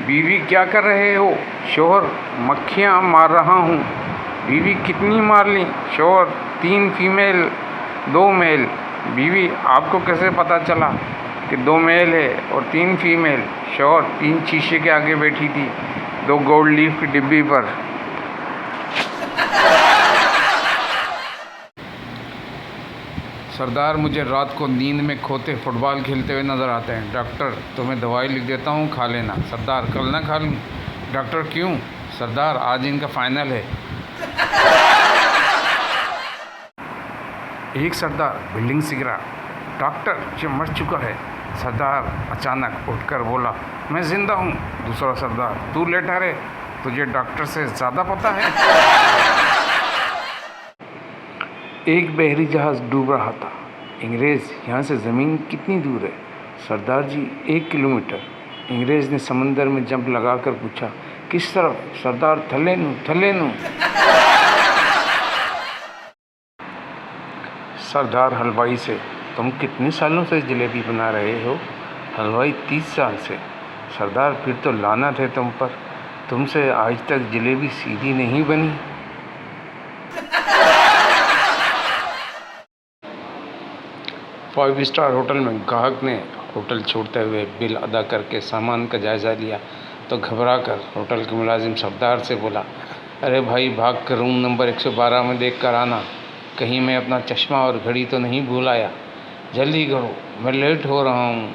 बीवी क्या कर रहे हो? शौहर मक्खियाँ मार रहा हूँ। बीवी कितनी मार ली? शौहर 3 फीमेल 2 मेल। बीवी आपको कैसे पता चला कि 2 मेल है और 3 फीमेल? शौहर 3 शीशे के आगे बैठी थी 2 गोल्ड लीफ की डिब्बी पर। सरदार मुझे रात को नींद में खोते फुटबॉल खेलते हुए नज़र आते हैं। डॉक्टर तुम्हें दवाई लिख देता हूँ, खा लेना। सरदार कल ना खा लूँ? डॉक्टर क्यों? सरदार आज इनका फाइनल है। एक सरदार बिल्डिंग से गिरा। डॉक्टर ये मर चुका है। सरदार अचानक उठकर बोला, मैं जिंदा हूँ। दूसरा सरदार, तू लेटा रहे, तुझे डॉक्टर से ज़्यादा पता है। एक बहरी जहाज़ डूब रहा था। अंग्रेज़, यहाँ से ज़मीन कितनी दूर है? सरदार जी 1 किलोमीटर। अंग्रेज़ ने समंदर में जंप लगाकर पूछा, किस तरफ? सरदार, थल्ले नू थल्ले नू। सरदार हलवाई से, तुम कितने सालों से जलेबी बना रहे हो? हलवाई 30 साल से। सरदार फिर तो लानत है तुम पर, तुमसे आज तक जलेबी सीधी नहीं बनी। 5 स्टार होटल में ग्राहक ने होटल छोड़ते हुए बिल अदा करके सामान का जायज़ा लिया तो घबरा कर होटल के मुलाजिम सरदार से बोला, अरे भाई, भाग कर रूम नंबर 112 में देख कर आना, कहीं मैं अपना चश्मा और घड़ी तो नहीं भूल आया। जल्दी करो, मैं लेट हो रहा हूँ।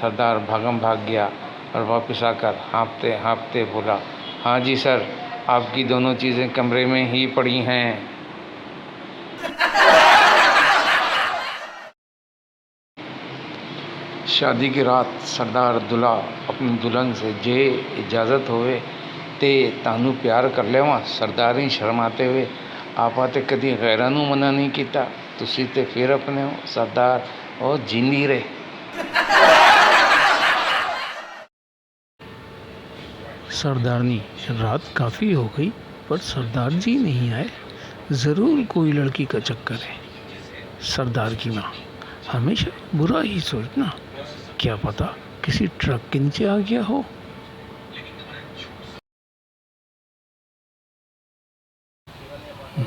सरदार भागम भाग गया और वापस आकर हाँफते हाँफते बोला, हाँ जी सर, आपकी दोनों चीज़ें कमरे में ही पड़ी हैं। शादी की रात सरदार दूल्हा अपनी दुल्हन से, जे इजाज़त होवे ते तानू प्यार कर लेवा। सरदारी शर्माते हुए, आपा ते कदी गैरां नू मना नहीं किया, तुसी ते फिर अपने हो। सरदार, और जींदी रहे। सरदारनी, रात काफ़ी हो गई पर सरदार जी नहीं आए, ज़रूर कोई लड़की का चक्कर है। सरदार की माँ, हमेशा बुरा ही सोचना, क्या पता किसी ट्रक के नीचे आ गया हो।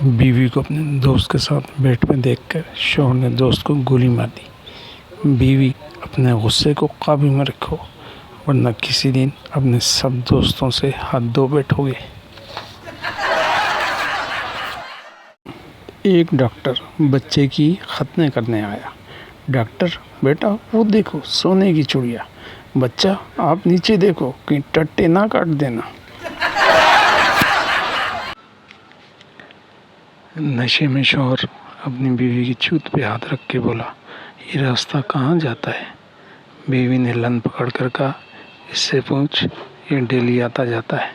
बीवी को अपने दोस्त के साथ बेड में देखकर शौहर ने दोस्त को गोली मार दी। बीवी, अपने गुस्से को काबू में रखो, वरना किसी दिन अपने सब दोस्तों से हाथ धो बैठोगे। एक डॉक्टर बच्चे की खतने करने आया। डॉक्टर, बेटा वो देखो, सोने की चूड़िया। बच्चा, आप नीचे देखो, कहीं टट्टे ना काट देना। नशे में शौहर अपनी बीवी की छूत पे हाथ रख के बोला, ये रास्ता कहाँ जाता है? बीवी ने लन पकड़ कर कहा, इससे पूछ, ये डेली आता जाता है।